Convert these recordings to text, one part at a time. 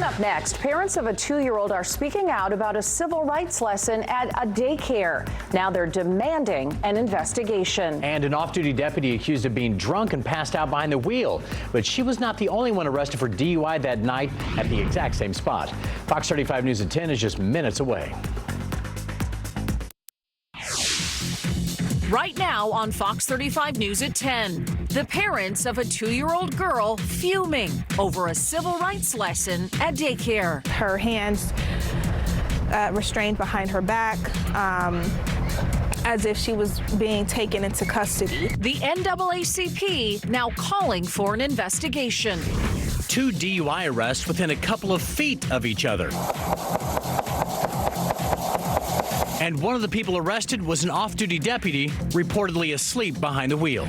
up next, parents of a 2-year-old are speaking out about a civil rights lesson at a daycare. Now they're demanding an investigation. And an off-duty deputy accused of being drunk and passed out behind the wheel. But she was not the only one arrested for DUI that night at the exact same spot. Fox 35 News at 10 is just minutes away. Right now on Fox 35 News at 10, the parents of a 2-year-old girl fuming over a civil rights lesson at daycare. Her hands restrained behind her back, as if she was being taken into custody. The NAACP now calling for an investigation. 2 DUI arrests within a couple of feet of each other. And one of the people arrested was an off-duty deputy, reportedly asleep behind the wheel.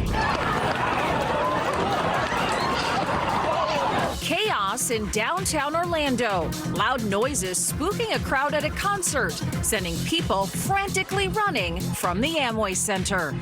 Chaos in downtown Orlando. Loud noises spooking a crowd at a concert, sending people frantically running from the Amway Center.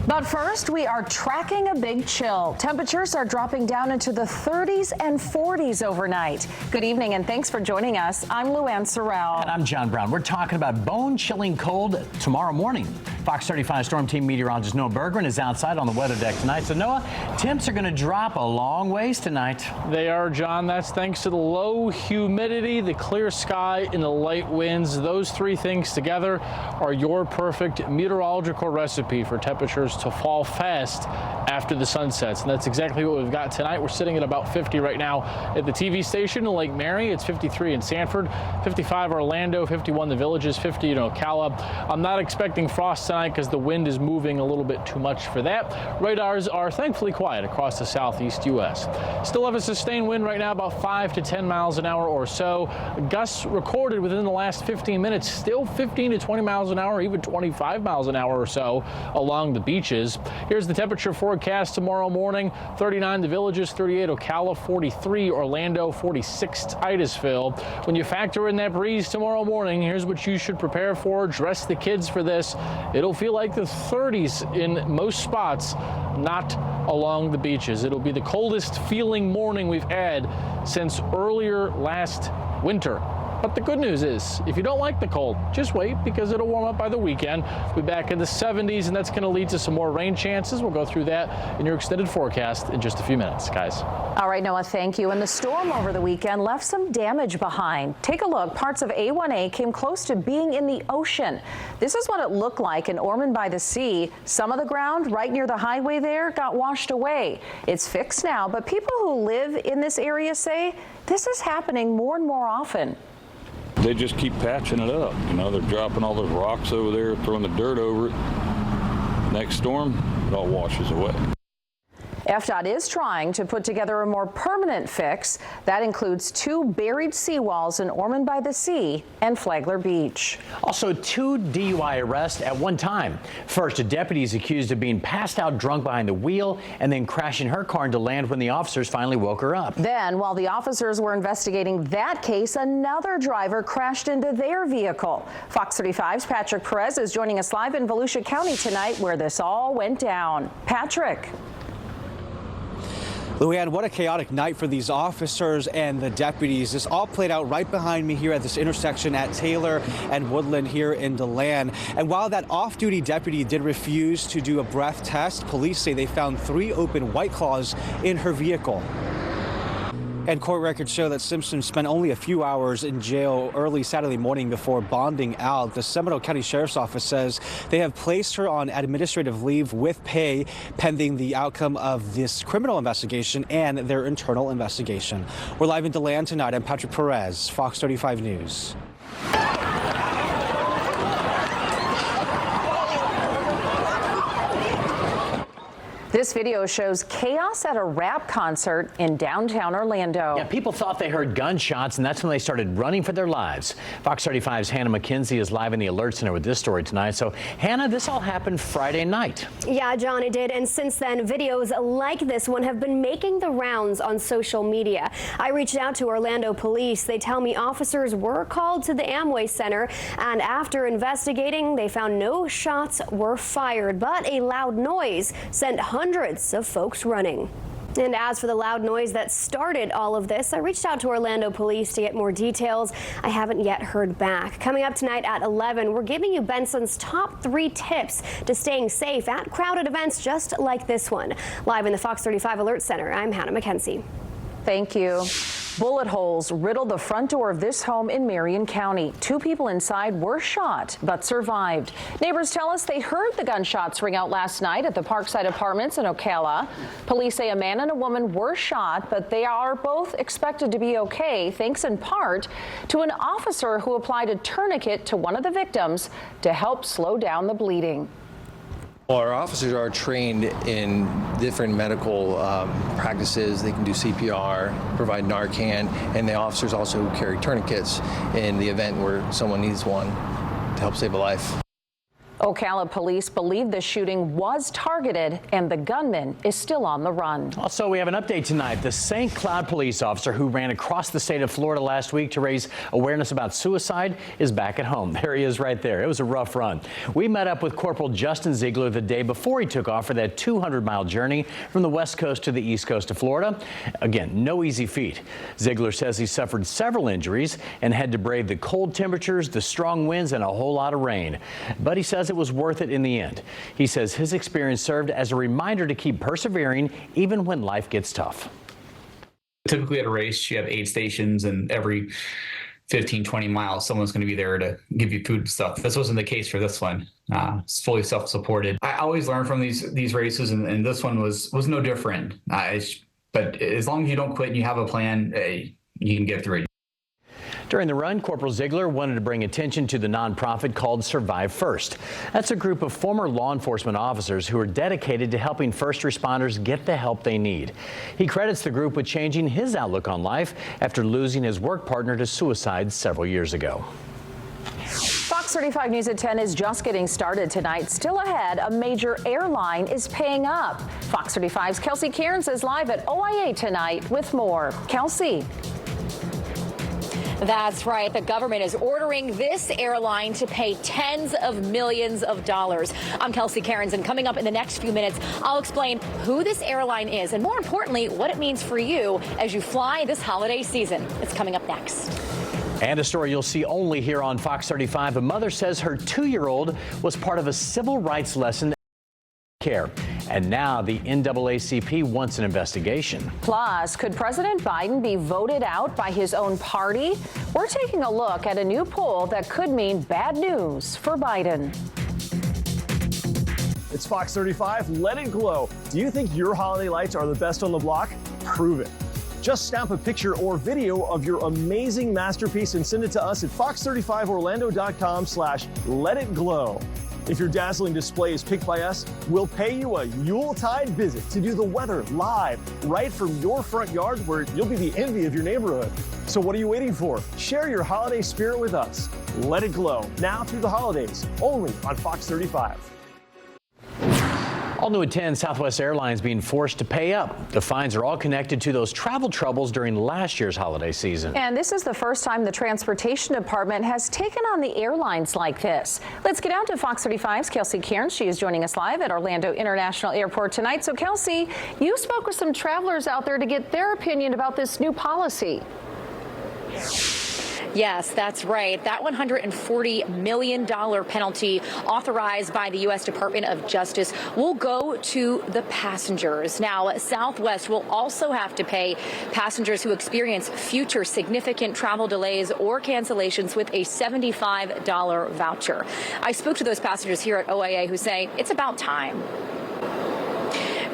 But first, we are tracking a big chill. Temperatures are dropping down into the 30s and 40s overnight. Good evening and thanks for joining us. I'm Luann Sorrell. And I'm John Brown. We're talking about bone-chilling cold tomorrow morning. Fox 35 Storm Team meteorologist Noah Bergman is outside on the weather deck tonight. So Noah, temps are going to drop a long ways tonight. They are, John. That's thanks to the low humidity, the clear sky, and the light winds. Those 3 things together are your perfect meteorological recipe for temperatures to fall fast after the sun sets. And that's exactly what we've got tonight. We're sitting at about 50 right now at the TV station in Lake Mary. It's 53 in Sanford, 55 Orlando, 51 the Villages, 50 in Ocala. I'm not expecting frost tonight because the wind is moving a little bit too much for that. Radars are thankfully quiet across the southeast U.S. Still have a sustained wind right now, about 5 to 10 miles an hour or so. Gusts recorded within the last 15 minutes, still 15 to 20 miles an hour, even 25 miles an hour or so along the beaches. Here's the temperature forecast tomorrow morning. 39 the Villages, 38 Ocala, 43 Orlando, 46 Titusville. When you factor in that breeze tomorrow morning, here's what you should prepare for. Dress the kids for this. It'll feel like the 30s in most spots, not along the beaches. It'll be the coldest feeling morning we've had since earlier last winter. But the good news is, if you don't like the cold, just wait because it'll warm up by the weekend. We'll be back in the 70s, and that's going to lead to some more rain chances. We'll go through that in your extended forecast in just a few minutes, guys. All right, Noah, thank you. And the storm over the weekend left some damage behind. Take a look. Parts of A1A came close to being in the ocean. This is what it looked like in Ormond by the Sea. Some of the ground right near the highway there got washed away. It's fixed now, but people who live in this area say this is happening more and more often. They just keep patching it up. You know, they're dropping all those rocks over there, throwing the dirt over it. Next storm, it all washes away. FDOT is trying to put together a more permanent fix. That includes 2 buried seawalls in Ormond by the Sea and Flagler Beach. Also, 2 DUI arrests at one time. First, a deputy is accused of being passed out drunk behind the wheel and then crashing her car into land when the officers finally woke her up. Then, while the officers were investigating that case, another driver crashed into their vehicle. Fox 35's Patrick Perez is joining us live in Volusia County tonight where this all went down. Patrick. Luann, what a chaotic night for these officers and the deputies. This all played out right behind me here at this intersection at Taylor and Woodland here in DeLand. And while that off-duty deputy did refuse to do a breath test, police say they found 3 open White Claws in her vehicle. And court records show that Simpson spent only a few hours in jail early Saturday morning before bonding out. The Seminole County Sheriff's Office says they have placed her on administrative leave with pay pending the outcome of this criminal investigation and their internal investigation. We're live in DeLand tonight. I'm Patrick Perez, Fox 35 News. This video shows chaos at a rap concert in downtown Orlando. Yeah, people thought they heard gunshots, and that's when they started running for their lives. Fox 35's Hannah McKenzie is live in the Alert Center with this story tonight. So, Hannah, this all happened Friday night. Yeah, John, it did. And since then, videos like this one have been making the rounds on social media. I reached out to Orlando police. They tell me officers were called to the Amway Center, and after investigating, they found no shots were fired, but a loud noise sent hundreds of folks running. And as for the loud noise that started all of this, I reached out to Orlando police to get more details. I haven't yet heard back. Coming up tonight at 11, we're giving you Benson's top 3 tips to staying safe at crowded events just like this one. Live in the Fox 35 Alert Center, I'm Hannah McKenzie. Thank you. Bullet holes riddled the front door of this home in Marion County. 2 people inside were shot but survived. Neighbors tell us they heard the gunshots ring out last night at the Parkside Apartments in Ocala. Police say a man and a woman were shot, but they are both expected to be okay, thanks in part to an officer who applied a tourniquet to one of the victims to help slow down the bleeding. Our officers are trained in different medical practices. They can do CPR, provide Narcan, and the officers also carry tourniquets in the event where someone needs one to help save a life. Ocala police believe the shooting was targeted and the gunman is still on the run. Also, we have an update tonight. The St. Cloud police officer who ran across the state of Florida last week to raise awareness about suicide is back at home. There he is right there. It was a rough run. We met up with Corporal Justin Ziegler the day before he took off for that 200-mile journey from the west coast to the east coast of Florida. Again, no easy feat. Ziegler says he suffered several injuries and had to brave the cold temperatures, the strong winds, and a whole lot of rain. But he says it was worth it in the end. He says his experience served as a reminder to keep persevering even when life gets tough. Typically at a race, you have aid stations, and every 15, 20 miles, someone's going to be there to give you food and stuff. This wasn't the case for this one. It's fully self-supported. I always learn from these races, and this one was no different. But as long as you don't quit and you have a plan, you can get through it. During the run, Corporal Ziegler wanted to bring attention to the nonprofit called Survive First. That's a group of former law enforcement officers who are dedicated to helping first responders get the help they need. He credits the group with changing his outlook on life after losing his work partner to suicide several years ago. Fox 35 News at 10 is just getting started tonight. Still ahead, a major airline is paying up. Fox 35's Kelsey Cairns is live at OIA tonight with more. Kelsey. That's right. The government is ordering this airline to pay tens of millions of dollars. I'm Kelsey Cairns, and coming up in the next few minutes, I'll explain who this airline is and, more importantly, what it means for you as you fly this holiday season. It's coming up next. And a story you'll see only here on Fox 35. A mother says her 2-year-old was part of a civil rights lesson care. And now the NAACP wants an investigation. Plus, could President Biden be voted out by his own party? We're taking a look at a new poll that could mean bad news for Biden. It's Fox 35. Let it glow. Do you think your holiday lights are the best on the block? Prove it. Just snap a picture or video of your amazing masterpiece and send it to us at fox35orlando.com/letitglow. If your dazzling display is picked by us, we'll pay you a Yuletide visit to do the weather live right from your front yard, where you'll be the envy of your neighborhood. So what are you waiting for? Share your holiday spirit with us. Let it glow, now through the holidays, only on Fox 35. All new at 10, Southwest Airlines being forced to pay up. The fines are all connected to those travel troubles during last year's holiday season. And this is the first time the Transportation Department has taken on the airlines like this. Let's get out to Fox 35's Kelsey Cairns. She is joining us live at Orlando International Airport tonight. So, Kelsey, you spoke with some travelers out there to get their opinion about this new policy. Yes, that's right. That $140 million penalty authorized by the U.S. Department of Justice will go to the passengers. Now, Southwest will also have to pay passengers who experience future significant travel delays or cancellations with a $75 voucher. I spoke to those passengers here at OIA who say it's about time.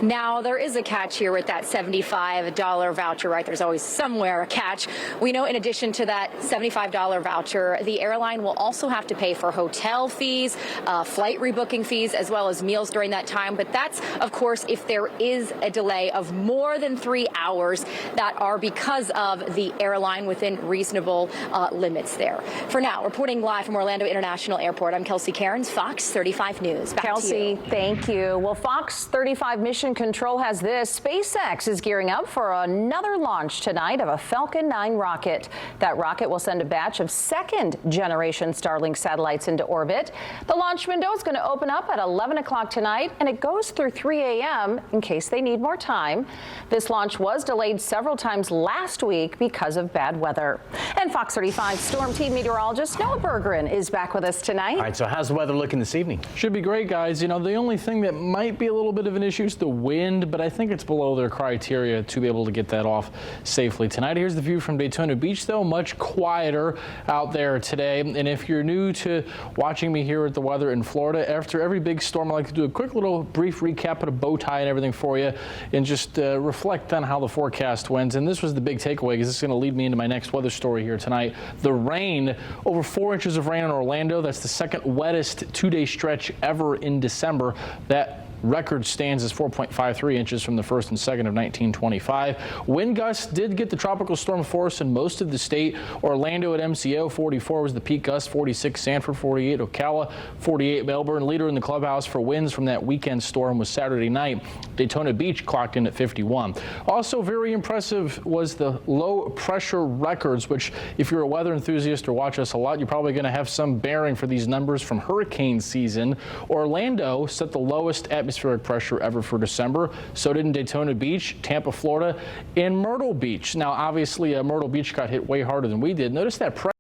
Now, there is a catch here with that $75 voucher, right? There's always somewhere a catch. We know in addition to that $75 voucher, the airline will also have to pay for hotel fees, flight rebooking fees, as well as meals during that time. But that's, of course, if there is a delay of more than 3 hours that are because of the airline within reasonable limits there. For now, reporting live from Orlando International Airport, I'm Kelsey Cairns, Fox 35 News. Back Kelsey, to you. Thank you. Well, Fox 35 mission Mission Control has this. SpaceX is gearing up for another launch tonight of a Falcon 9 rocket. That rocket will send a batch of second-generation Starlink satellites into orbit. The launch window is going to open up at 11 o'clock tonight, and it goes through 3 a.m. in case they need more time. This launch was delayed several times last week because of bad weather. And Fox 35 Storm Team meteorologist Noah Bergeron is back with us tonight. All right, so how's the weather looking this evening? Should be great, guys. You know, the only thing that might be a little bit of an issue is the wind, but I think it's below their criteria to be able to get that off safely tonight. Here's the view from Daytona Beach, though, much quieter out there today. And if you're new to watching me here at the weather in Florida, after every big storm, I like to do a quick little brief recap, put a bow tie and everything for you, and just reflect on how the forecast went. And this was the big takeaway, because this is going to lead me into my next weather story here tonight. The rain, over 4 inches of rain in Orlando. That's the second wettest two-day stretch ever in December. That record stands as 4.53 inches from the first and second of 1925. Wind gusts did get the tropical storm force in most of the state. Orlando at MCO, 44 was the peak gust, 46 Sanford, 48 Ocala, 48 Melbourne. Leader in the clubhouse for winds from that weekend storm was Saturday night. Daytona Beach clocked in at 51. Also very impressive was the low pressure records, which if you're a weather enthusiast or watch us a lot, you're probably going to have some bearing for these numbers from hurricane season. Orlando set the lowest atmospheric pressure ever for December. So did in Daytona Beach, Tampa, Florida, and Myrtle Beach. Now, obviously, Myrtle Beach got hit way harder than we did. Notice that pressure.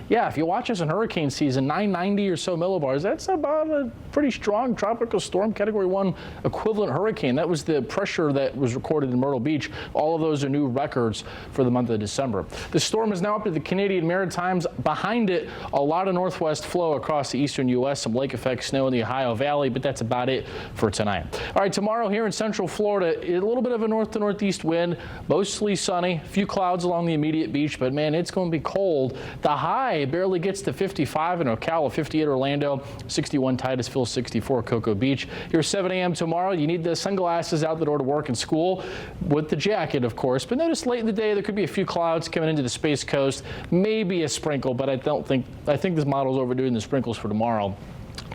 Yeah, if you watch us in hurricane season, 990 or so millibars, that's about a pretty strong tropical storm category 1 equivalent hurricane. That was the pressure that was recorded in Myrtle Beach. All of those are new records for the month of December. The storm is now up to the Canadian Maritimes. Behind it, a lot of northwest flow across the eastern U.S., some lake effect snow in the Ohio Valley, but that's about it for tonight. All right, tomorrow here in central Florida, a little bit of a north to northeast wind, mostly sunny, a few clouds along the immediate beach, but man, it's going to be cold. The high barely gets to 55 in Ocala, 58 Orlando, 61 Titusville, 64 Cocoa Beach. Here's 7 a.m. tomorrow. You need the sunglasses out the door to work and school with the jacket, of course. But notice late in the day there could be a few clouds coming into the Space Coast, maybe a sprinkle, but I think this model's overdoing the sprinkles for tomorrow.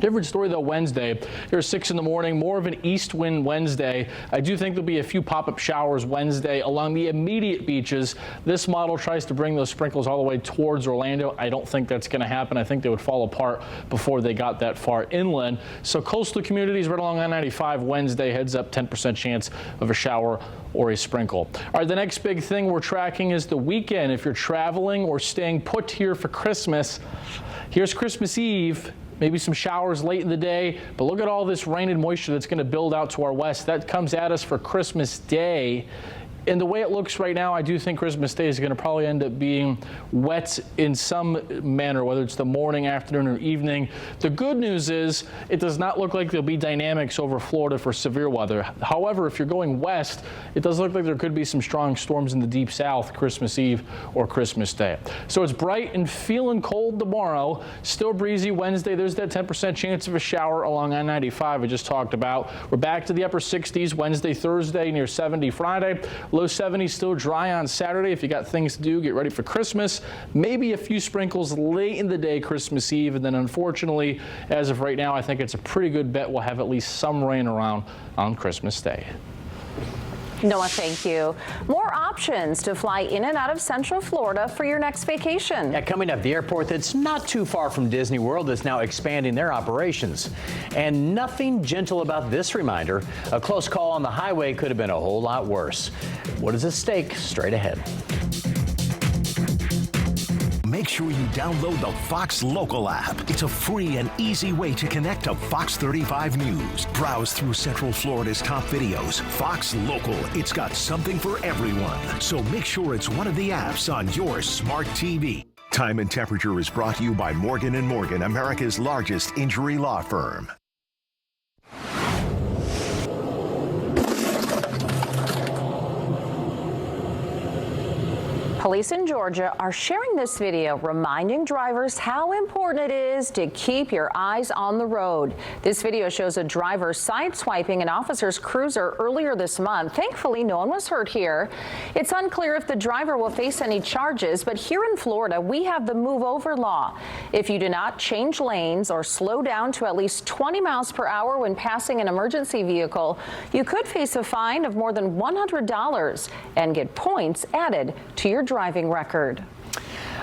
Different story, though, Wednesday. Here's 6 in the morning, more of an east wind Wednesday. I do think there'll be a few pop-up showers Wednesday along the immediate beaches. This model tries to bring those sprinkles all the way towards Orlando. I don't think that's going to happen. I think they would fall apart before they got that far inland. So coastal communities right along I-95 Wednesday, heads up 10% chance of a shower or a sprinkle. All right, the next big thing we're tracking is the weekend. If you're traveling or staying put here for Christmas, here's Christmas Eve. Maybe some showers late in the day, but look at all this rain and moisture that's going to build out to our west. That comes at us for Christmas Day. And the way it looks right now, I do think Christmas Day is going to probably end up being wet in some manner, whether it's the morning, afternoon, or evening. The good news is it does not look like there'll be dynamics over Florida for severe weather. However, if you're going west, it does look like there could be some strong storms in the deep south Christmas Eve or Christmas Day. So it's bright and feeling cold tomorrow. Still breezy Wednesday. There's that 10% chance of a shower along I-95 I just talked about. We're back to the upper 60s Wednesday, Thursday, near 70 Friday. Low 70s, still dry on Saturday. If you got things to do, get ready for Christmas. Maybe a few sprinkles late in the day Christmas Eve. And then unfortunately, as of right now, I think it's a pretty good bet we'll have at least some rain around on Christmas Day. Noah, thank you. More options to fly in and out of Central Florida for your next vacation. Yeah, coming up, the airport that's not too far from Disney World is now expanding their operations. And nothing gentle about this reminder. A close call on the highway could have been a whole lot worse. What is at stake? Straight ahead. Make sure you download the Fox Local app. It's a free and easy way to connect to Fox 35 News. Browse through Central Florida's top videos. Fox Local, it's got something for everyone. So make sure it's one of the apps on your smart TV. Time and Temperature is brought to you by Morgan & Morgan, America's largest injury law firm. Police in Georgia are sharing this video reminding drivers how important it is to keep your eyes on the road. This video shows a driver sideswiping an officer's cruiser earlier this month. Thankfully, no one was hurt here. It's unclear if the driver will face any charges, but here in Florida, we have the move over law. If you do not change lanes or slow down to at least 20 miles per hour when passing an emergency vehicle, you could face a fine of more than $100 and get points added to your driving record.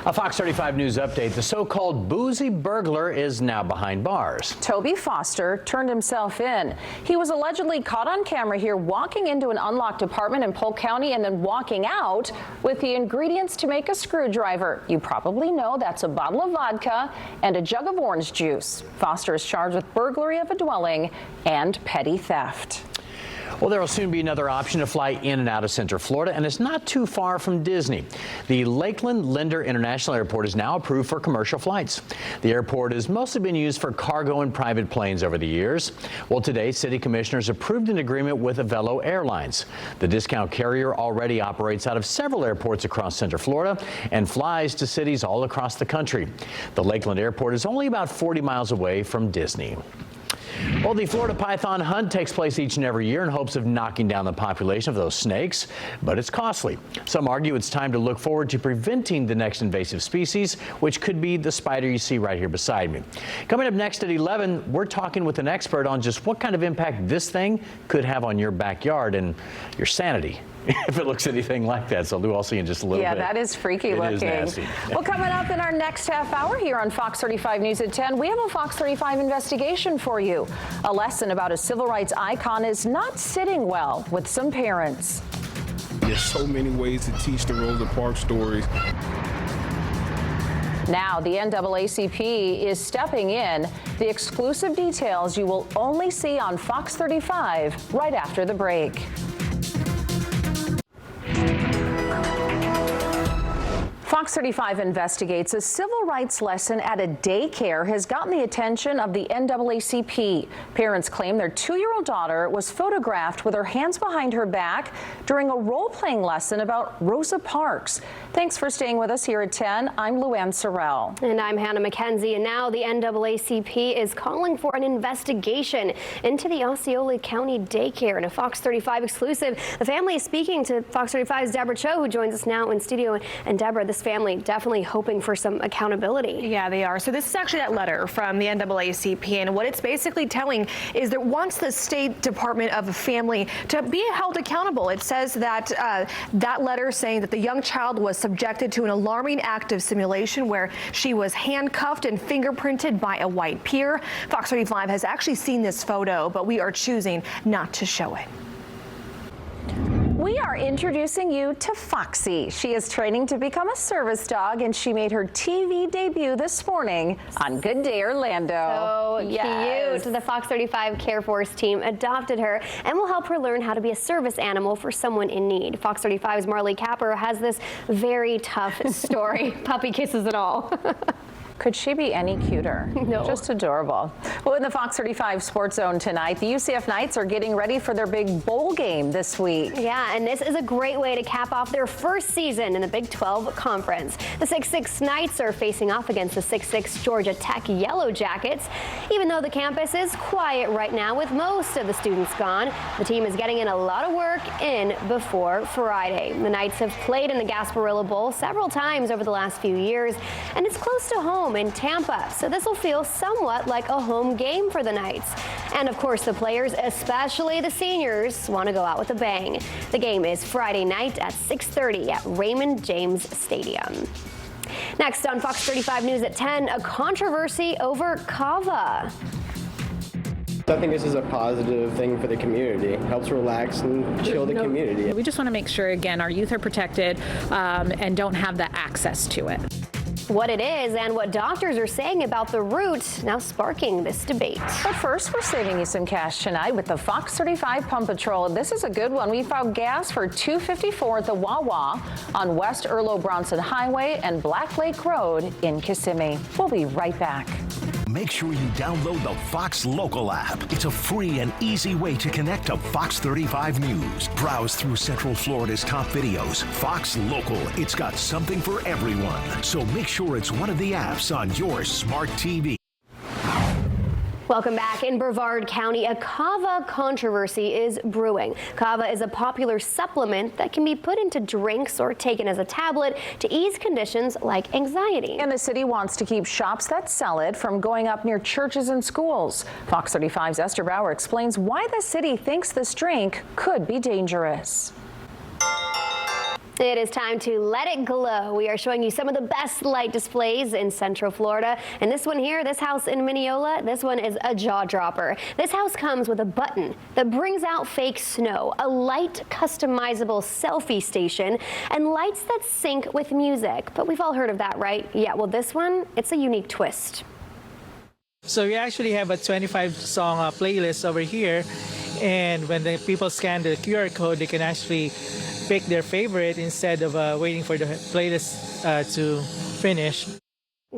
A Fox 35 News update. The so-called boozy burglar is now behind bars. Toby Foster turned himself in. He was allegedly caught on camera here walking into an unlocked apartment in Polk County and then walking out with the ingredients to make a screwdriver. You probably know that's a bottle of vodka and a jug of orange juice. Foster is charged with burglary of a dwelling and petty theft. Well, there will soon be another option to fly in and out of Central Florida, and it's not too far from Disney. The Lakeland Linder International Airport is now approved for commercial flights. The airport has mostly been used for cargo and private planes over the years. Well, today, city commissioners approved an agreement with Avelo Airlines. The discount carrier already operates out of several airports across Central Florida and flies to cities all across the country. The Lakeland Airport is only about 40 miles away from Disney. Well, the Florida python hunt takes place each and every year in hopes of knocking down the population of those snakes, but it's costly. Some argue it's time to look forward to preventing the next invasive species, which could be the spider you see right here beside me. Coming up next at 11, we're talking with an expert on just what kind of impact this thing could have on your backyard and your sanity, if it looks anything like that. So Lou, I'll see you in just a little bit. Yeah, that is freaky looking. It is nasty. Well, coming up in our next half hour here on Fox 35 News at 10, we have a Fox 35 investigation for you. A lesson about a civil rights icon is not sitting well with some parents. There's so many ways to teach the Rosa Parks stories. Now, the NAACP is stepping in. The exclusive details you will only see on Fox 35 right after the break. Fox 35 investigates a civil rights lesson at a daycare has gotten the attention of the NAACP. Parents claim their 2-year-old daughter was photographed with her hands behind her back during a role-playing lesson about Rosa Parks. Thanks for staying with us here at 10. I'm Luann Sorrell. And I'm Hannah McKenzie. And now the NAACP is calling for an investigation into the Osceola County daycare. In a Fox 35 exclusive, the family is speaking to Fox 35's Deborah Cho, who joins us now in studio. And Deborah, this family definitely hoping for some accountability. Yeah, they are. So this is actually that letter from the NAACP, and what it's basically telling is that wants the State Department of Family to be held accountable. It says that that letter saying that the young child was subjected to an alarming act of simulation where she was handcuffed and fingerprinted by a white peer. Fox 35 has actually seen this photo, but we are choosing not to show it. We are introducing you to Foxy. She is training to become a service dog, and she made her TV debut this morning on Good Day Orlando. So cute. The Fox 35 Care Force team adopted her and will help her learn how to be a service animal for someone in need. Fox 35's Marley Capper has this very tough story. Puppy kisses and all. Could she be any cuter? No. Just adorable. Well, in the Fox 35 Sports Zone tonight, the UCF Knights are getting ready for their big bowl game this week. Yeah, and this is a great way to cap off their first season in the Big 12 Conference. The 6'6 Knights are facing off against the 6'6 Georgia Tech Yellow Jackets. Even though the campus is quiet right now with most of the students gone, the team is getting in a lot of work in before Friday. The Knights have played in the Gasparilla Bowl several times over the last few years, and it's close to home in Tampa, so this will feel somewhat like a home game for the Knights. And of course, the players, especially the seniors, want to go out with a bang. The game is Friday night at 6:30 at Raymond James Stadium. Next on Fox 35 News at 10, a controversy over kava. I think this is a positive thing for the community. It helps relax and chill the community. We just want to make sure, again, our youth are protected and don't have the access to it. What it is and what doctors are saying about the root now sparking this debate. But first, we're saving you some cash tonight with the Fox 35 Pump Patrol. This is a good one. We found gas for $2.54 at the Wawa on West Erlo Bronson Highway and Black Lake Road in Kissimmee. We'll be right back. Make sure you download the Fox Local app. It's a free and easy way to connect to Fox 35 News. Browse through Central Florida's top videos. Fox Local, it's got something for everyone. So make sure it's one of the apps on your smart TV. Welcome back. In Brevard County, a kava controversy is brewing. Kava is a popular supplement that can be put into drinks or taken as a tablet to ease conditions like anxiety. And the city wants to keep shops that sell it from going up near churches and schools. Fox 35's Esther Bauer explains why the city thinks this drink could be dangerous. It is time to let it glow. We are showing you some of the best light displays in Central Florida. And this one here, this house in Mineola, this one is a jaw dropper. This house comes with a button that brings out fake snow, a light customizable selfie station, and lights that sync with music. But we've all heard of that, right? Yeah, well, this one, it's a unique twist. So we actually have a 25-song playlist over here. And when the people scan the QR code, they can actually pick their favorite instead of waiting for the playlist to finish.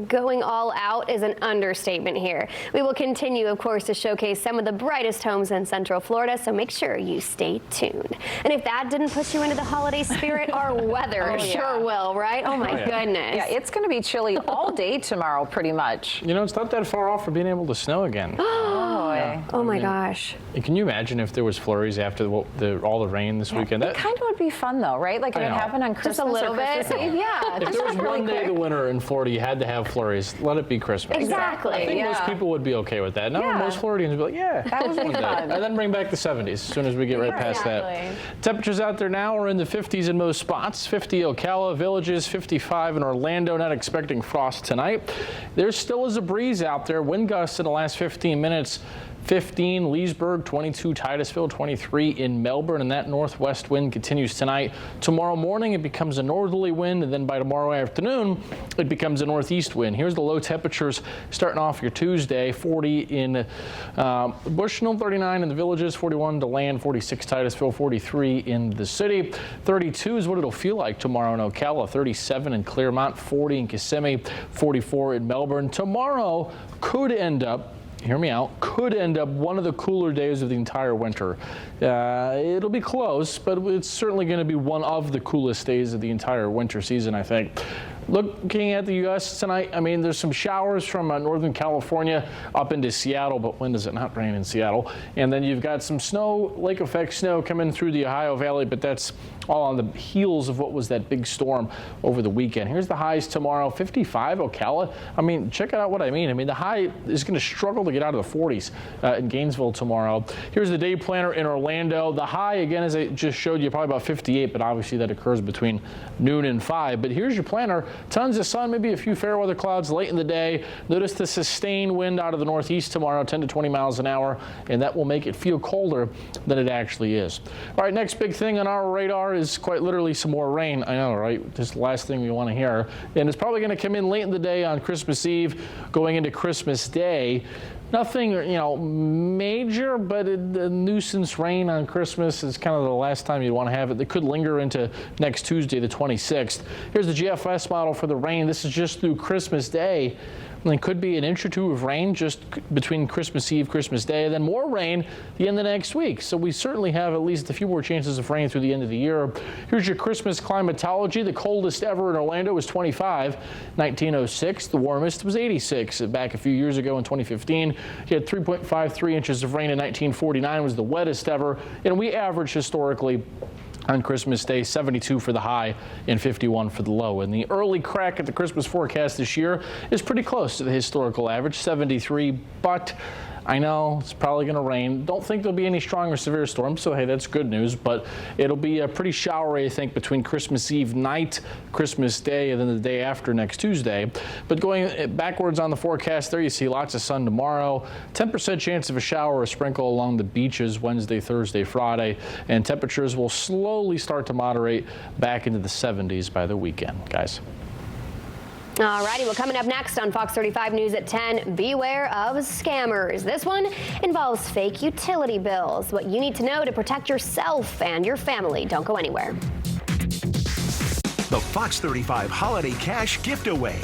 Going all out is an understatement here. We will continue, of course, to showcase some of the brightest homes in Central Florida, so make sure you stay tuned. And if that didn't put you into the holiday spirit, our weather sure will, right? Oh my goodness. Yeah, it's going to be chilly all day tomorrow, pretty much. You know, it's not that far off from being able to snow again. Oh my gosh. Can you imagine if there was flurries after all the rain this weekend? It kind of would be fun, though, right? Like if it happened on Christmas a little or Christmas bit. Eve. Yeah. If there was one day of the winter in Florida, you had to have flurries. Let it be Christmas. Exactly. I think most people would be okay with that. Now most Floridians would be like, yeah, that would be fun. And then bring back the 70s as soon as we get right past that. Temperatures out there now are in the 50s in most spots. 50 Ocala, Villages, 55 in Orlando. Not expecting frost tonight. There still is a breeze out there. Wind gusts in the last 15 minutes. 15 Leesburg, 22 Titusville, 23 in Melbourne, and that northwest wind continues tonight. Tomorrow morning it becomes a northerly wind, and then by tomorrow afternoon it becomes a northeast wind. Here's the low temperatures starting off your Tuesday. 40 in Bushnell, 39 in the Villages, 41 DeLand, 46 Titusville, 43 in the city. 32 is what it'll feel like tomorrow in Ocala, 37 in Claremont, 40 in Kissimmee, 44 in Melbourne. Tomorrow could end up, hear me out, could end up one of the cooler days of the entire winter. It'll be close, but it's certainly going to be one of the coolest days of the entire winter season, I think. Looking at the U.S. tonight, I mean, there's some showers from Northern California up into Seattle, but when does it not rain in Seattle? And then you've got some snow, lake effect snow coming through the Ohio Valley, but that's all on the heels of what was that big storm over the weekend. Here's the highs tomorrow, 55 Ocala. I mean, check out what I mean. I mean, the high is going to struggle to get out of the 40s in Gainesville tomorrow. Here's the day planner in Orlando. The high, again, as I just showed you, probably about 58, but obviously that occurs between noon and 5. But here's your planner. Tons of sun, maybe a few fair weather clouds late in the day. Notice the sustained wind out of the northeast tomorrow, 10 to 20 miles an hour, and that will make it feel colder than it actually is. All right, next big thing on our radar is quite literally some more rain. I know, right? This is the last thing we want to hear. And it's probably going to come in late in the day on Christmas Eve, going into Christmas Day. Nothing, major, but a nuisance rain on Christmas is kind of the last time you'd want to have it. It could linger into next Tuesday, the 26th. Here's the GFS model for the rain. This is just through Christmas Day. And it could be an inch or two of rain just between Christmas Eve, Christmas Day, and then more rain the end of next week. So we certainly have at least a few more chances of rain through the end of the year. Here's your Christmas climatology. The coldest ever in Orlando was 25, 1906. The warmest was 86 back a few years ago in 2015. You had 3.53 inches of rain in 1949 was the wettest ever. And we averaged historically on Christmas Day, 72 for the high and 51 for the low. And the early crack at the Christmas forecast this year is pretty close to the historical average, 73, but I know it's probably going to rain. Don't think there'll be any strong or severe storms, so hey, that's good news, but it'll be a pretty showery, I think, between Christmas Eve night, Christmas Day, and then the day after next Tuesday. But going backwards on the forecast there, you see lots of sun tomorrow, 10% chance of a shower or a sprinkle along the beaches Wednesday, Thursday, Friday, and temperatures will slowly start to moderate back into the 70s by the weekend, guys. All righty, well, coming up next on Fox 35 News at 10, beware of scammers. This one involves fake utility bills. What you need to know to protect yourself and your family. Don't go anywhere. The Fox 35 Holiday Cash Gift Away.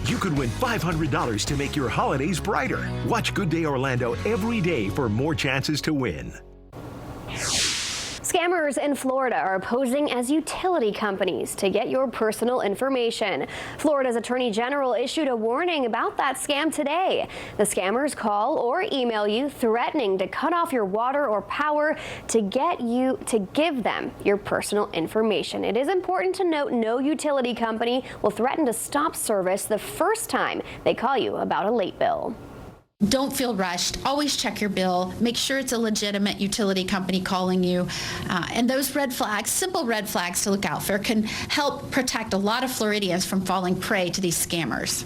You could win $500 to make your holidays brighter. Watch Good Day Orlando every day for more chances to win. Scammers in Florida are posing as utility companies to get your personal information. Florida's Attorney General issued a warning about that scam today. The scammers call or email you threatening to cut off your water or power to get you to give them your personal information. It is important to note no utility company will threaten to stop service the first time they call you about a late bill. Don't feel rushed. Always check your bill. Make sure it's a legitimate utility company calling you. And those red flags, simple red flags to look out for, can help protect a lot of Floridians from falling prey to these scammers.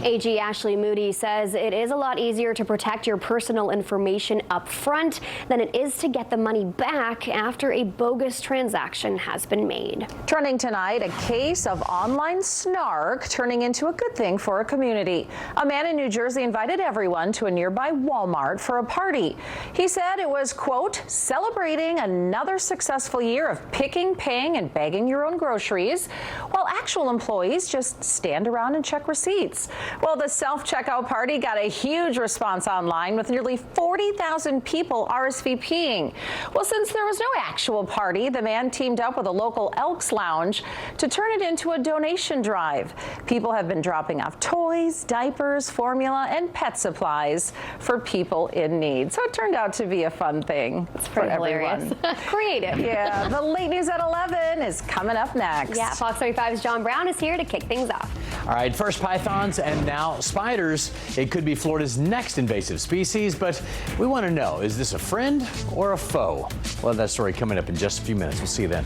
AG Ashley Moody says it is a lot easier to protect your personal information up front than it is to get the money back after a bogus transaction has been made. Trending tonight, a case of online snark turning into a good thing for a community. A man in New Jersey invited everyone to a nearby Walmart for a party. He said it was, quote, celebrating another successful year of picking, paying, and bagging your own groceries, while actual employees just stand around and check receipts. Well, the self-checkout party got a huge response online with nearly 40,000 people RSVPing. Well, since there was no actual party, the man teamed up with a local Elks Lounge to turn it into a donation drive. People have been dropping off toys, diapers, formula, and pet supplies for people in need. So it turned out to be a fun thing for everyone. Creative. Yeah, the late news at 11 is coming up next. Yeah, Fox 35's John Brown is here to kick things off. All right, first pythons and now spiders. It could be Florida's next invasive species, but we want to know, is this a friend or a foe? We'll have that story coming up in just a few minutes. We'll see you then.